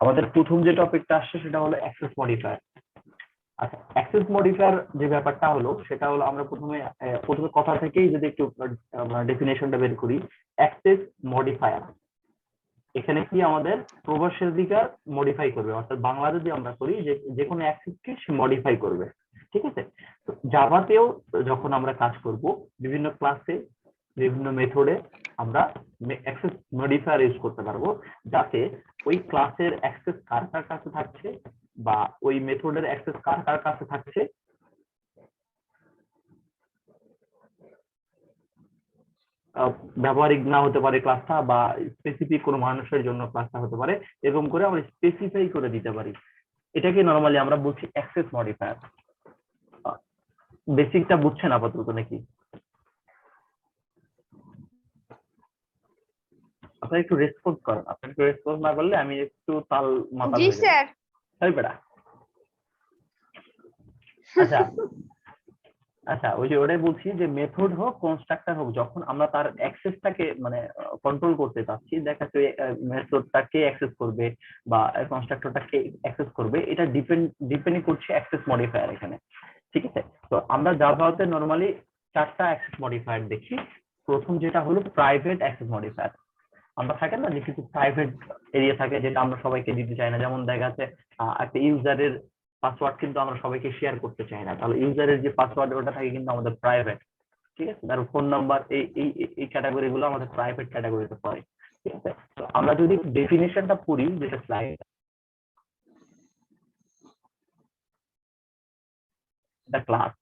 আমাদের প্রথম যে টপিকটা আসছে সেটা হলো অ্যাক্সেস মডিফায়ার। আচ্ছা, অ্যাক্সেস মডিফায়ার যে ব্যাপারটা হলো সেটা হলো আমরা প্রথমে কথা থেকেই যদি একটু ডেফিনেশনটা বের করি। অ্যাক্সেস মডিফায়ার এখানে কি আমাদের প্রবেশাধিকার মডিফাই করবে, অর্থাৎ বাংলা যদি আমরা করি যে কোনো অ্যাক্সেসকে সে মডিফাই করবে। ঠিক আছে, তো জাভাতেও যখন আমরা কাজ করব বিভিন্ন ক্লাসে বিভিন্ন মেথডে আমরা অ্যাক্সেস মডিফায়ার ইউজ করতে পারবো, যাতে ওই ক্লাসের অ্যাক্সেস কার কার কাছে থাকছে বা ওই মেথডের অ্যাক্সেস কার কার কাছে থাকছে ব্যবহারিক না হতে পারে ক্লাসটা, বা স্পেসিফিক কোনো মানুষের জন্য ক্লাসটা হতে পারে, এরকম করে আমরা স্পেসিফাই করে দিতে পারি। এটাকে নরমালি আমরা বলছি অ্যাক্সেস মডিফায়ার। বেসিকটা বুঝছেন আপাতত নাকি? আপনারা একটু রেসপন্স করেন, আপনারা একটু রেসপন্স না করলে আমি একটু তাল মাতাল জি হয়ে যাব। স্যার। তাই বেটা? আচ্ছা আচ্ছা, ওই যে ওটাই বলছি যে মেথড হোক কনস্ট্রাক্টর হোক, যখন আমরা তার অ্যাক্সেসটাকে মানে কন্ট্রোল করতে চাচ্ছি, দেখা যাচ্ছে মেথডটা কে অ্যাক্সেস করবে বা কনস্ট্রাক্টরটা কে অ্যাক্সেস করবে, এটা ডিপেন্ড করছে অ্যাক্সেস মডিফায়ার এখানে। ঠিক আছে, তো আমরা জাভাতে নরমালি 4টা অ্যাক্সেস মডিফায়ার দেখি। প্রথম যেটা হলো প্রাইভেট অ্যাক্সেস মডিফায়ার। আমরা থাকে না যে কিছু প্রাইভেট এরিয়া থাকে যেটা আমরা সবাইকে দিতে চাই না, যেমন দেখা যাচ্ছে একটা ইউজারের পাসওয়ার্ড কিন্তু আমরা সবাইকে শেয়ার করতে চাই না, তাহলে ইউজারের যে পাসওয়ার্ড ওটা থাকে কিন্তু আমাদের প্রাইভেট। ঠিক আছে, তার ফোন নাম্বার এই এই এই ক্যাটাগরি গুলো আমাদের প্রাইভেট ক্যাটাগরিতে পড়ে। ঠিক আছে, তো আমরা যদি ডেফিনেশনটা পড়ি যেটা স্লাইড, এটা ক্লাস,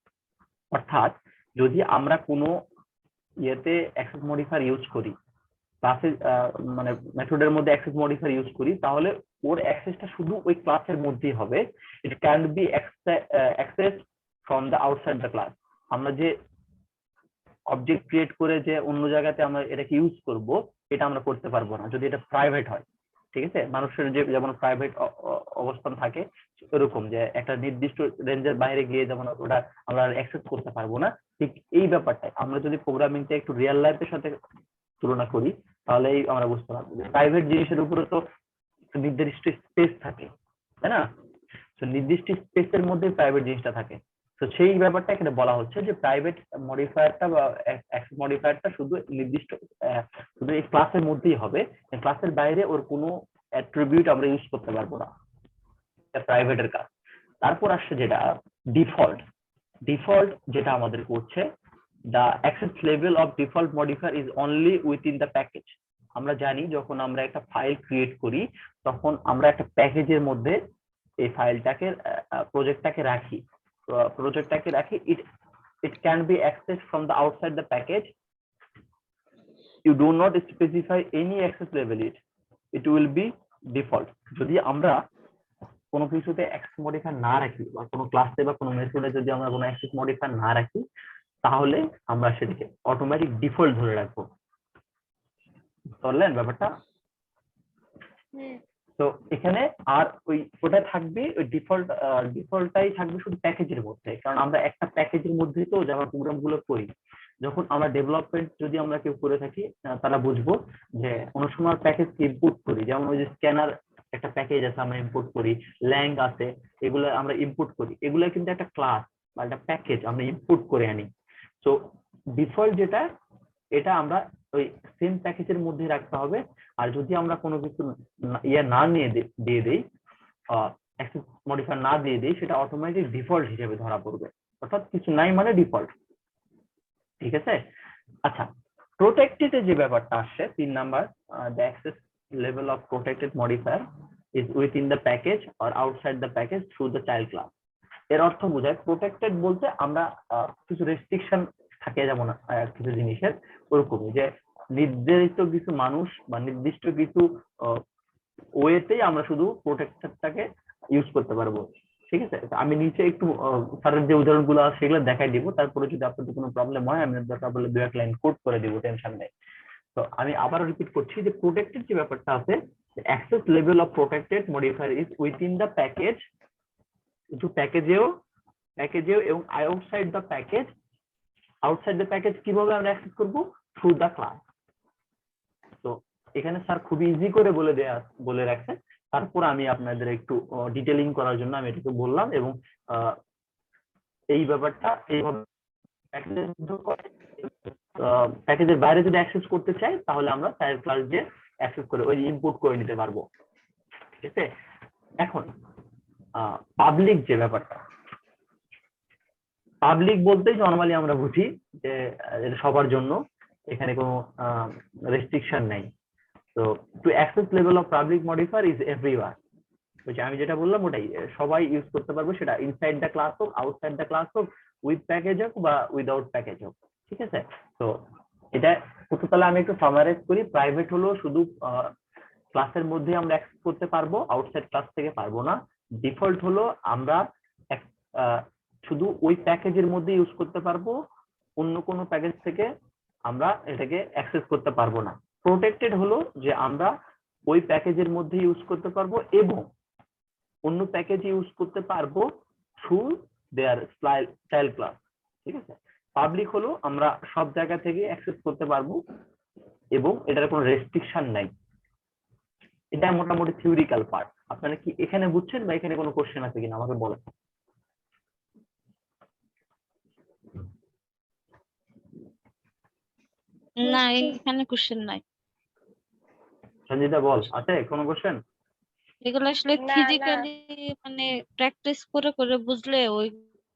অর্থাৎ যদি আমরা কোনো ইয়েতে অ্যাক্সেস মডিফায়ার ইউজ করি, ক্লাসে মানে মেথডের মধ্যে অ্যাক্সেস মডিফায়ার ইউজ করি, তাহলে ওর অ্যাক্সেসটা শুধু ওই ক্লাসের মধ্যেই হবে। It can be access from the outside the class. আমরা যে অবজেক্ট ক্রিয়েট করে যে অন্য জায়গাতে আমরা এটাকে ইউজ করব, এটা আমরা করতে পারবো না যদি এটা প্রাইভেট হয়। ঠিক আছে, মানুষের যে যেমন প্রাইভেট অবস্থান থাকে এরকম, যে একটা নির্দিষ্ট রেঞ্জের বাইরে গিয়ে যেমন ওটা আমরা অ্যাক্সেস করতে পারবো না, ঠিক এই ব্যাপারটাই আমরা যদি প্রোগ্রামিংটা একটু রিয়েল লাইফের সাথে তুলনা করি, তাহলেই আমরা বুঝতে পারবো যে প্রাইভেট জিনিসের উপরে তো নির্দিষ্ট স্পেস থাকে, তাই না? তো নির্দিষ্ট স্পেসের মধ্যে প্রাইভেট জিনিসটা থাকে। তো সেই ব্যাপারটা এখানে বলা হচ্ছে যে প্রাইভেট মডিফায়ারটা বা অ্যাক্সেস মডিফায়ারটা শুধু নির্দিষ্ট শুধু এই ক্লাসের মধ্যেই হবে, ক্লাসের বাইরে ওর কোনো অ্যাট্রিবিউট আমরা ইউজ করতে পারবো না, এটা প্রাইভেটের কাজ। তারপর আসছে যেটা ডিফল্ট। ডিফল্ট যেটা আমাদের করছে, the access level of default modifier is only within the package. আমরা জানি যখন আমরা একটা ফাইল ক্রিয়েট করি তখন আমরা একটা প্যাকেজের মধ্যে এই ফাইলটাকে প্রজেক্টটাকে রাখি। it can be accessed from the outside the package. You do not specify any access level, it will be default. যদি আমরা কোনো কিছুতে অ্যাক্সেস মডিফায়ার না রাখি বা কোনো ক্লাসে বা কোনো মেথডে যদি আমরা কোনো অ্যাক্সেস মডিফায়ার না রাখি, তাহলে আমরা সেটাকে অটোমেটিক ডিফল্ট ধরে রাখবো। বুঝলেন ব্যাপারটা? তো এখানে আর ওটা থাকবে, ওই ডিফল্টটাই থাকবে শুধু প্যাকেজের মধ্যে, কারণ আমরা একটা প্যাকেজের মধ্যেই তো জাভা প্রোগ্রাম গুলো করি। যখন আমরা ডেভেলপমেন্ট যদি আমরা কেউ করে থাকি, তারা বুঝবো যে অনেক সময় প্যাকেজ ইম্পোর্ট করি, যেমন ওই যে স্ক্যানার একটা প্যাকেজ আছে আমরা ইম্পোর্ট করি, ল্যাং আছে, এগুলো আমরা ইম্পোর্ট করি, এগুলো কিন্তু একটা ক্লাস বা একটা প্যাকেজ আমরা ইম্পোর্ট করে আনি। তো ডিফল্ট যেটা, এটা আমরা ওই সেম প্যাকেজের মধ্যে রাখতে হবে। আর যদি আমরা কোনো কিছু না দিয়ে দেই, অ্যাক্সেস মডিফায়ার না দিয়ে দেই, সেটা অটোমেটিক ডিফল্ট হিসেবে ধরা পড়বে, অর্থাৎ কিছু নাই মানে ডিফল্ট। ঠিক আছে, আচ্ছা, প্রোটেক্টেড যে ব্যাপারটা আসছে 3 number, the access level of protected modifier is within the package or outside the package through the child class. এর অর্থ বোঝায় প্রোটেক্টেড বলতে আমরা কিছু রেস্ট্রিকশন থাকে যেমন কিছু জিনিসের, ওরকমই যে নির্ধারিত কিছু মানুষ বা নির্দিষ্ট কিছু ওয়েতেই আমরা শুধু প্রোটেক্টরটাকে ইউজ করতে পারবো। ঠিক আছে, আমি নিচে একটু স্যারের যে উদাহরণগুলো আছে সেগুলো দেখাই দিব, তারপরে যদি আপনাদের কোনো প্রবলেম হয় আমি দরকার বলে 2-1 লাইন কোড করে দিব, টেনশন নেই। তো আমি আবারও রিপিট করছি যে প্রোটেক্টেড যে ব্যাপারটা আছে, access level of protected modifier is within the package, কিন্তু প্যাকেজেও এবং আউটসাইড দ্য প্যাকেজ কিভাবে আমরা অ্যাক্সেস করব? Through the class. তো এখানে স্যার খুবই ইজি করে বলে রাখছেন, তারপর আমি আপনাদের একটু ডিটেলিং করার জন্য আমি এটাকে বললাম, এবং এই ব্যাপারটা এইভাবে প্যাকেজের বাইরে যদি অ্যাক্সেস করতে চাই তাহলে আমরা চাইল্ড ক্লাস দিয়ে অ্যাক্সেস করে ওই ইনপুট করে নিতে পারবো। ঠিক আছে, এখন পাবলিক যে ব্যাপারটা, পাবলিক বলতেই নর্মালি আমরা বুঝি যে এটা সবার জন্য, এখানে কোনো রেস্ট্রিকশন নাই। তো two access level of public modifier is everywhere, আমি যেটা বললাম ওটাই সবাই ইউজ করতে পারবো, সেটা ইনসাইড দ্য ক্লাস হোক, আউটসাইড দ্য ক্লাস হোক, উইথ প্যাকেজ হোক বা উইদাউট প্যাকেজ হোক। ঠিক আছে, তো এটা তাহলে আমি একটু সামারাইজ করি। প্রাইভেট হলো শুধু ক্লাসের মধ্যে আমরা অ্যাক্সেস করতে পারবো, আউটসাইড ক্লাস থেকে পারবো না। ডিফল্ট হলো আমরা শুধু ওই প্যাকেজের মধ্যে ইউজ করতে পারবো, অন্য কোনো প্যাকেজ থেকে আমরা এটাকে অ্যাক্সেস করতে পারবো না। প্রোটেক্টেড হলো যে আমরা ওই প্যাকেজের মধ্যে ইউজ করতে পারবো এবং অন্য প্যাকেজ ইউজ করতে পারবো থ্রু দেয়ার চাইল্ড ক্লাস। ঠিক আছে, পাবলিক হলো আমরা সব জায়গা থেকে অ্যাক্সেস করতে পারবো এবং এটার কোনো রেস্ট্রিকশন নাই। এটা মোটামুটি থিওরিক্যাল পার্ট। আপনারা কি এখানে বুঝছেন বা এখানে কোনো কোশ্চেন আছে কিনা আমাকে বলেন। না, এখানে কোশ্চেন নাই। সঞ্জিতা বল, আছে কোনো কোশ্চেন? এগুলো আসলে ফিজিক্যালি মানে প্র্যাকটিস করে করে বুঝলে ওই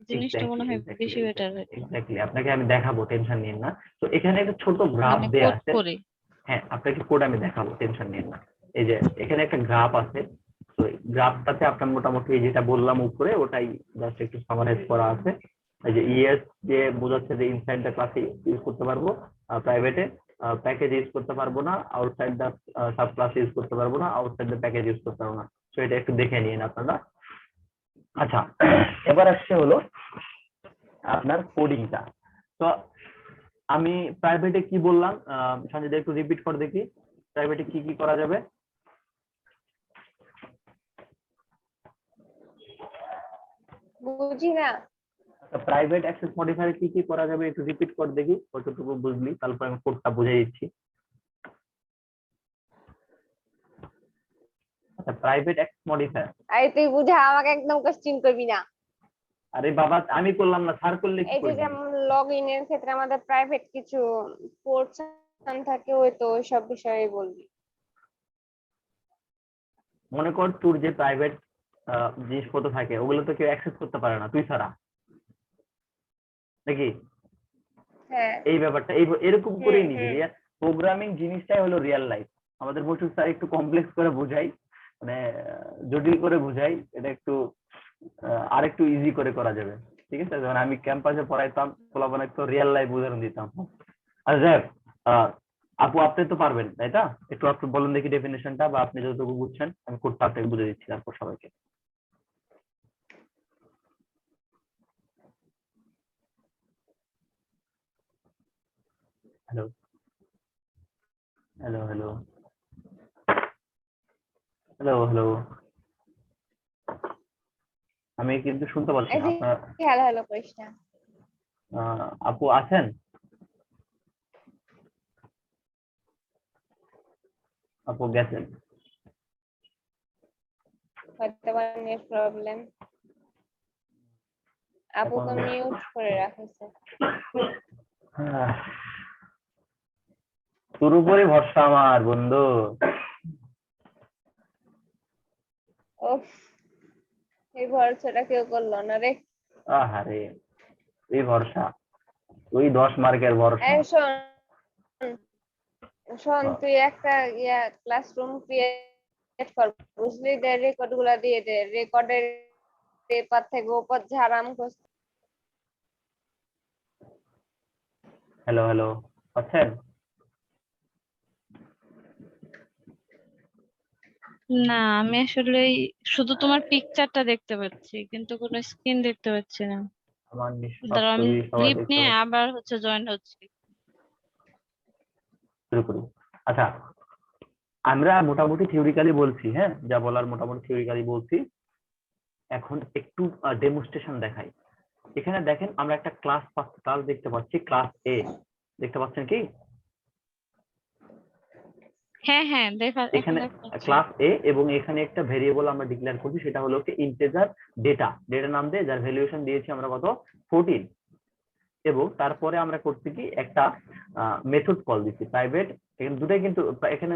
জিনিসটা মনে হয় বেশি বেটার হয়। এক্স্যাক্টলি, আপনাকে আমি দেখাবো, টেনশন নিন না। তো এখানে একটা ছোট গ্রাফ মানে দেয়া কোড আছে। করে। হ্যাঁ, আপনাকে কোড আমি দেখাবো, টেনশন নিন না। এই যে এখানে একটা গ্রাফ আছে, তো গ্রাফটাতে আপনার মোটামুটি যেটা বললাম উপরে ওটাই জাস্ট একটু সামারাইজ করা আছে। এই যে ইএস যে বোঝাচ্ছে যে ইনসাইড দ্য ক্লাসে ইউজ করতে পারবো, প্রাইভেটে প্যাকেজ ইউজ করতে পারবো না, outside the sub class use করতে পারবো না, আউটসাইড দ্য প্যাকেজ ইউজ করতে পারবো না। তো এটা একটু দেখে নিন আপনারা। আচ্ছা, এবার আসছে হলো আপনার কোডিংটা। তো আমি প্রাইভেটে কি বললাম, সঞ্জয় একটু রিপিট করে দেখি, প্রাইভেটে কি কি করা যাবে? বুঝি না। প্রাইভেট অ্যাক্সেস মডিফায়ারে কি কি করা যাবে একটু রিপিট করে দেখি, কতটুকু বুঝলি, তারপর আমি কোডটা বুঝিয়ে দিচ্ছি। আচ্ছা, প্রাইভেট অ্যাক্সেস মডিফায়ার। আরে তুই বুঝা, আমাকে একদম কোশ্চেন করবি না। আরে বাবা, আমি করলাম না, স্যার করলে কি এই যে করবি? যেমন লগ ইন এর ক্ষেত্রে আমাদের প্রাইভেট কিছু পোর্শন থাকে, ওই তো ওই সব বিষয়ে বলবি। মনে কর তোর যে প্রাইভেট জিনিসপত্র থাকে ওগুলো তো কেউ অ্যাক্সেস করতে পারে না তুই ছাড়া, নাকি? হ্যাঁ, এই ব্যাপারটা এরকম করেই নিবি। প্রোগ্রামিং জিনিসটাই হলো রিয়েল লাইফ। আমাদের বসু স্যার একটু কমপ্লেক্স করে বোঝাই, মানে জটিল করে বোঝাই, এটা একটু আর একটু ইজি করে করা যাবে। ঠিক আছে, যখন আমি ক্যাম্পাসে পড়াইতাম পোলাপানে তো রিয়েল লাইফ উদাহরণ দিতাম। আচ্ছা, আপু আপনি তো পারবেন তাই না? একটু আপনি বলেন দেখি ডেফিনেশনটা, বা আপনি যতটুকু বুঝছেন আমি কোডটা আপনাকে বুঝে দিচ্ছি তারপর সবাইকে। Hello hello hello hello hello, আমি কিন্তু শুনতে পাচ্ছি এই না যে আপনার। হ্যালো হ্যালো করিস না। আপু আছেন? আপু গেছেন? হয়তো বা নেট প্রবলেম। আপু এখন তো মিউট করে রাখছে। তোর উপরে ভরসা আমার বন্ধু। ওফ, এই ভরসাটা কেউ করলো না রে। আহারে, এই ভরসা, ওই 10 মার্কের ভরসা। এই শোন শোন, তুই একটা ক্লাসরুম ক্রিয়েট কর, বুঝলি? দে রেকর্ড গুলা দিয়ে দে, রেকর্ডের এপার থেকে ওপর ঝাড়াম করছে। হ্যালো হ্যালো, আছেন? না, আমি আসলে শুধু তোমার পিকচারটা দেখতে পাচ্ছি কিন্তু কোনো স্ক্রিন দেখতে পাচ্ছি না। আমার দাঁড়াও, আমি নিঃশব্দই সবাই লিভ দেখতে নিয়ে পাচ্ছে। আবার জয়েন হচ্ছি। শুরু করি। আচ্ছা, আমরা মোটামুটি থিওরিক্যালি বলছি, হ্যাঁ যা বলার মোটামুটি থিওরিক্যালি বলছি। এখন একটু ডেমোস্ট্রেশন দেখাই। এখানে দেখেন আমরা একটা ক্লাস দেখতে পাচ্ছি, ক্লাস এ দেখতে পাচ্ছেন কি? হ্যাঁ হ্যাঁ এখন এখানে দেখা যাচ্ছে। ক্লাস এ এবং এখানে একটা ভেরিয়েবল আমরা ডিক্লেয়ার করছি, সেটা হলো কি ইন্টিজার ডেটা। ডেটা নাম দিয়ে যার ভ্যালুয়েশন দিয়েছি আমরা কত 14। এবং তারপরে আমরা করছি কি একটা মেথড কল দিচ্ছি প্রাইভেট। এখানে দুটাই কিন্তু এখানে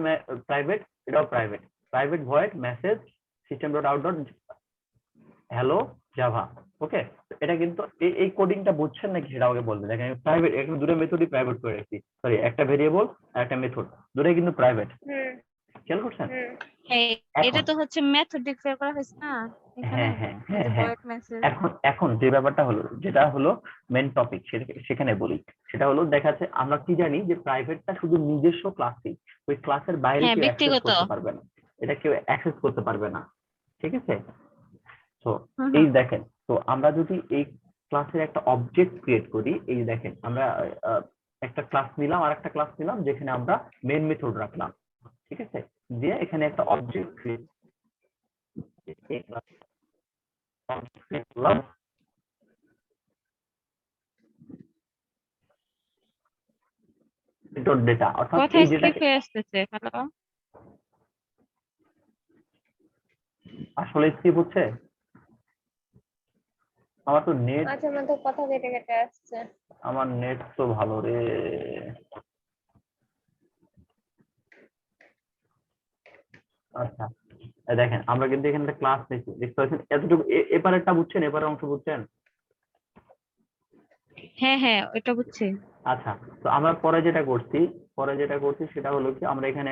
প্রাইভেট, এটাও private. Private void message system dot out dot hello Java. Okay, এটা কিন্তু এই কোডিংটা বুঝছেন নাকি সেটা আমাকে বলবেন। দেখেন প্রাইভেট, এখানে দুটো মেথডই প্রাইভেট করে রাখছি, সরি একটা ভেরিয়েবল আর একটা মেথড, দুটোই কিন্তু প্রাইভেট। হুম খেয়াল করছেন? হুম হ্যাঁ, এটা এখন তো হচ্ছে মেথড ডিক্লেয়ার করা হয়েছে না এখানে, হ্যাঁ হ্যাঁ এই হ্যাঁ যে হ্যাঁ ভয়েড মেসেজ। এখন এখন যে ব্যাপারটা হলো, যেটা হলো মেন টপিক, সেখানে বলি। সেটা হলো দেখাচ্ছে আমরা কি জানি যে প্রাইভেটটা শুধু নিজস্ব ক্লাসই, ওই ক্লাসের বাইরে হ্যাঁ কেউ অ্যাক্সেস ব্যক্তিগত। করতে পারবে না, এটা কেউ অ্যাক্সেস করতে পারবে না। ঠিক আছে? তো হুম এই হুম। দেখেন, তো আমরা যদি এই ক্লাসের একটা অবজেক্ট ক্রিয়েট করি, এই দেখেন আমরা একটা ক্লাস নিলাম আর একটা ক্লাস নিলাম, যেখানে আমরা মেন মেথড রাখলাম। ঠিক আছে? দিয়ে এখানে একটা অবজেক্ট ক্রিয়েট করলাম ডট ডেটা, অর্থাৎ কথা এই স্কিপ ডেটাকে হয়ে আসতেছে, হ্যালো। আসলে স্কিপ হচ্ছে। আমার তো নেট, আচ্ছা, মানে তো কথা কেটে কেটে আসছে। আমার নেট তো ভালো রে। আচ্ছা, এই দেখেন আমরা কিন্তু এখানে একটা ক্লাস নিয়েছি, দেখতে পাচ্ছেন এতটুকু। এপারেরটা বুঝছেন? এপারের অংশ বুঝছেন? হ্যাঁ হ্যাঁ ওটা বুঝছি। আচ্ছা, তো আমরা পরে যেটা করছি সেটা হলো কি আমরা এখানে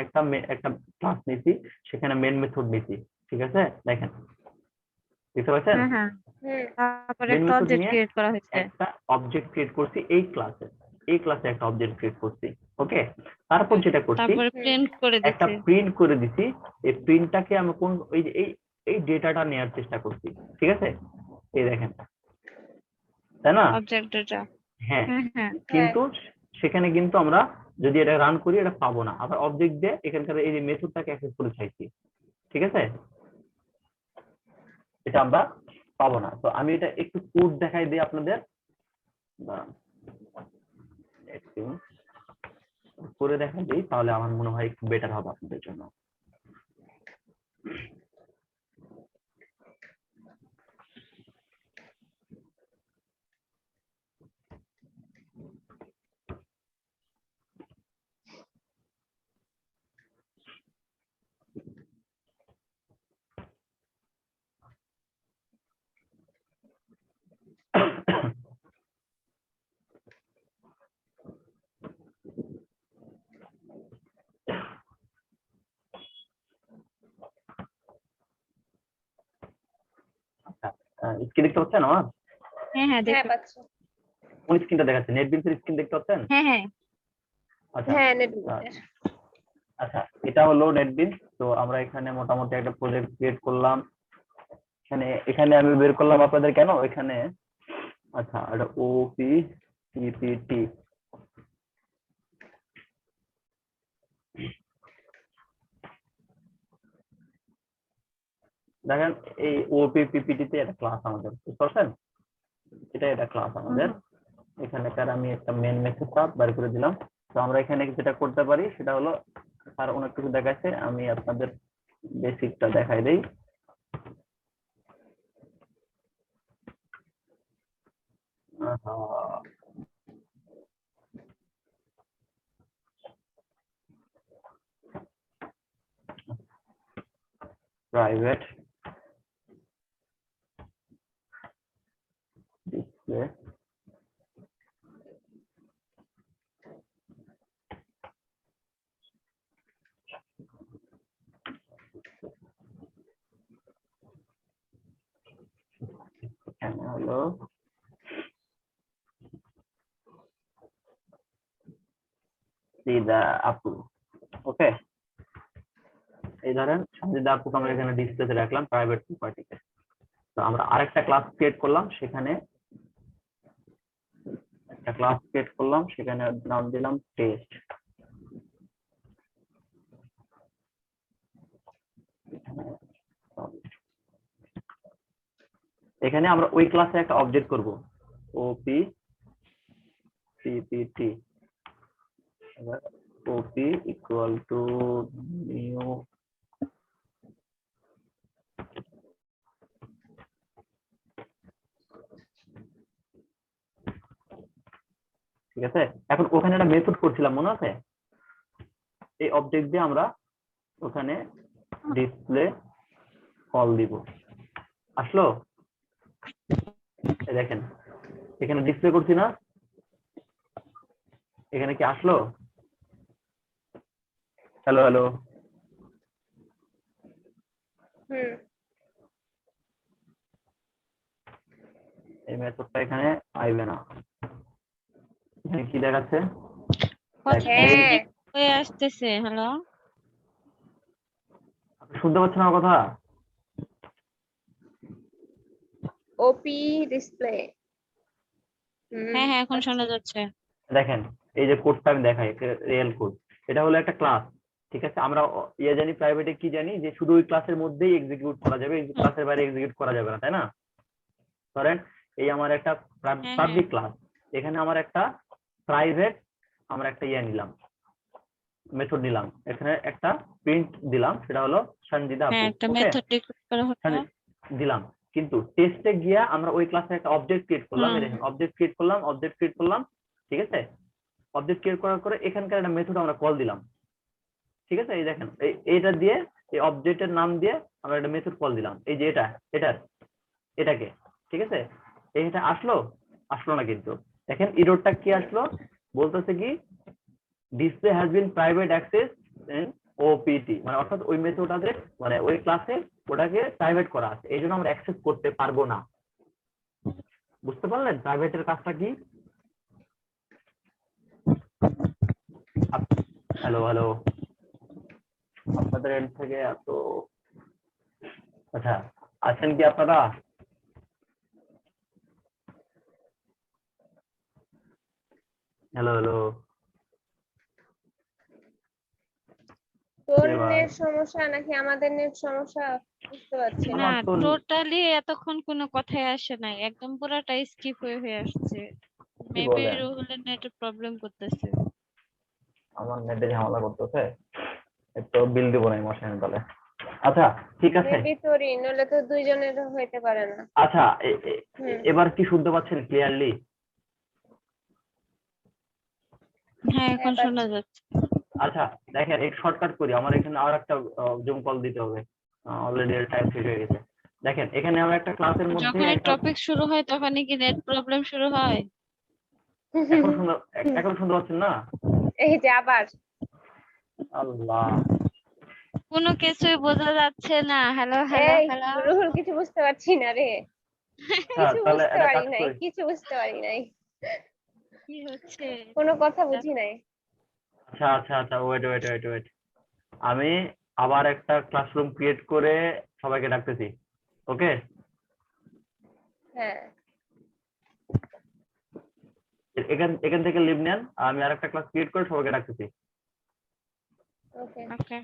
একটা ক্লাস নিয়েছি, সেখানে মেন মেথড নিয়েছি। ঠিক আছে? দেখেন, দেখতে পাচ্ছেন? হ্যাঁ হ্যাঁ, হুম তারপরে মেন একটা মেথড অবজেক্ট নিয়ে ক্রিয়েট করা হয়েছে। একটা অবজেক্ট ক্রিয়েট করছি এই ক্লাসে একটা অবজেক্ট ক্রিয়েট করছি। ওকে, তারপর যেটা করছি তারপরে হুম প্রিন্ট করে একটা দিচ্ছে। প্রিন্ট করে দিছি। এই প্রিন্টটাকে আমরা কোন ওই যে এই ডেটাটা নেওয়ার চেষ্টা করছি। ঠিক আছে? এই দেখেন, তাই না? অবজেক্ট এটা। হ্যাঁ, হ্যাঁ হ্যাঁ। হ্যাঁ কিন্তু সেখানে কিন্তু আমরা যদি এটা রান করি এটা পাবো না, আবার অবজেক্ট দিয়ে এখানকার এই যে মেথডটাকে অ্যাক্সেস করে চাইছি। ঠিক আছে? এটা আমরা পাবো না। তো আমি এটা একটু কোড দেখাই দিই আপনাদের, দাঁড়ান, একটু করে দেখাই দিই, তাহলে আমার মনে হয় একটু বেটার হবে আপনাদের জন্য। আচ্ছা, স্ক্রিন দেখতে পাচ্ছেন আমার? হ্যাঁ হ্যাঁ হ্যাঁ দেখতে। পাচ্ছি। কোন স্ক্রিনটা দেখাচ্ছে? নেটবিনসের স্ক্রিন দেখতে পাচ্ছেন? হ্যাঁ হ্যাঁ। আচ্ছা, হ্যাঁ আহ, নেটবিন্সের। আচ্ছা, এটা হলো নেটবিনস। তো আমরা এখানে মোটামুটি একটা প্রজেক্ট ক্রিয়েট করলাম। এখানে এখানে আমি বের করলাম আপনাদের কেন এখানে। আচ্ছা, এটা ওপি পিপিটি। দেখেন এই ওপি পিপিটি তে একটা ক্লাস আমাদের, বুঝতে পারছেন? এটা ক্লাস হুম আমাদের। হুম। এখানকার আমি একটা মেন মেথড বের করে দিলাম। তো আমরা এখানে যেটা করতে পারি সেটা হলো, আর অনেক কিছু দেখাচ্ছে, আমি আপনাদের বেসিকটা দেখাই দেই। প্রাইভেট ডিসপ্লে এখানে হলো দিদা আপু। ওকে, এই ধরেন সঞ্জিদা আপুকে আমরা হুম এখানে ডিসপ্লেতে রাখলাম প্রাইভেট প্রপার্টিতে। তো আমরা আরেকটা ক্লাস ক্রিয়েট করলাম, সেখানে নাম দিলাম টেস্ট। এখানে আমরা ওই ক্লাসে একটা অবজেক্ট করব, ওপি PPT. copy equal to new ঠিক আছে। এখন ওখানে একটা মেথড করছিলাম মনে আছে, এই অবজেক্ট দিয়ে আমরা ওখানে ডিসপ্লে কল দিব, আসলো? এই দেখেন এখানে ডিসপ্লে করছি না, এখানে কি আসলো? হ্যালো হ্যালো, এই মেথডটা এখানে আইবে না, এখানে কি দেখাচ্ছে? কথা হ্যাঁ হয়ে আসতেছে। হ্যালো, আপনি শুনতে পাচ্ছেন আমার কথা? ওপি ডিসপ্লে হ্যাঁ হ্যাঁ এখন শোনা যাচ্ছে। দেখেন এই যে কোডটা আমি দেখাই, রিয়েল কোড, এটা হলো একটা ক্লাস, ঠিক আছে। আমরা ইয়ে জানি প্রাইভেটে কি জানি যে শুধু ওই ক্লাসের মধ্যেই এক্সিকিউট করা যাবে, ক্লাসের বাইরে এক্সিকিউট করা যাবে না, তাই না? ধরেন এই আমার একটা হ্যাঁ পাবলিক ক্লাস, এখানে আমার একটা প্রাইভেট, আমরা একটা ইয়ে নিলাম, মেথড নিলাম, এখানে একটা প্রিন্ট দিলাম, সেটা হলো সঞ্জিদা আপু, হ্যাঁ একটা ওকে মেথড ডিক্লেয়ার করা হলো। দিলাম। কিন্তু টেস্টে গিয়া আমরা ওই ক্লাসে একটা অবজেক্ট ক্রিয়েট করলাম, এই দেখেন অবজেক্ট ক্রিয়েট করলাম, ঠিক আছে। অবজেক্ট ক্রিয়েট করার পরে এখানকার একটা মেথড আমরা কল দিলাম, ঠিক আছে। এই দেখেন এইটা দিয়ে, এই অবজেক্টের নাম দিয়ে আমরা একটা মেথড কল দিলাম, এই যে এটাকে, ঠিক আছে। এইটা আসলো না, কিন্তু দেখেন এররটা কি আসলো, বলতেছে কি display has been private access in OPT, মানে অর্থাৎ ওই মেথডটাতে মানে ওই ক্লাসে ওটাকে প্রাইভেট করা আছে, এই জন্য আমরা অ্যাক্সেস করতে পারবো না। বুঝতে পারলেন প্রাইভেটের কাজটা কি? হ্যালো হ্যালো, আপনাদের এন্ড থেকে এত, আচ্ছা আছেন কি আপনারা? হ্যালো হ্যালো, তোর নেট সমস্যা নাকি আমাদের নেট সমস্যা বুঝতে পারছি না। না আমার তো টোটালি এতক্ষণ কোনো কথাই আসে নাই, একদম পুরাটাই স্কিপ হয়ে আসছে। কি মেবি বলেন, রুহুলের নেটে প্রবলেম করতেছে। আমার নেটে ঝামেলা করতেছে, একটু বিল দিব না এই মাসে তাহলে। আচ্ছা ঠিক আছে, মেবি তোরই, নইলে তো দুইজনের হইতে পারে না। আচ্ছা হুম এবার কি শুনতে পাচ্ছেন ক্লিয়ারলি? হ্যাঁ এখন হ্যাঁ শোনা পাচ্ছি। যাচ্ছে। আচ্ছা দেখেন এক শর্টকাট করি, আমার এখানে আর একটা জুম কল দিতে হবে, অলরেডি টাইম শেষ হয়ে গেছে। দেখেন এখানে আমরা একটা ক্লাসের মধ্যে যখনই একটা, টপিক শুরু হয় তখনই কি নেট প্রবলেম শুরু হয়? এখন শুনতে পাচ্ছেন না? এই যে আবার আল্লাহ, কোনো কিছুই বোঝা যাচ্ছে না। হ্যালো হ্যালো এই হ্যালো, রুহুল কিছু বুঝতে পারছি না রে, কিছু তাহলে বুঝতে একটা পারি কাজ নাই, করি, কিছু বুঝতে পারি নাই, কি হচ্ছে? কোনো কথা বুঝি নাই। আচ্ছা ওয়েট, আমি আবার একটা ক্লাসরুম ক্রিয়েট করে সবাইকে ডাকতেছি, ওকে? হ্যাঁ এখান এখান থেকে লিভ নেন, আমি আর একটা ক্লাস ক্রিয়েট করে সবাইকে ডাকতেছি। ওকে। ওকে।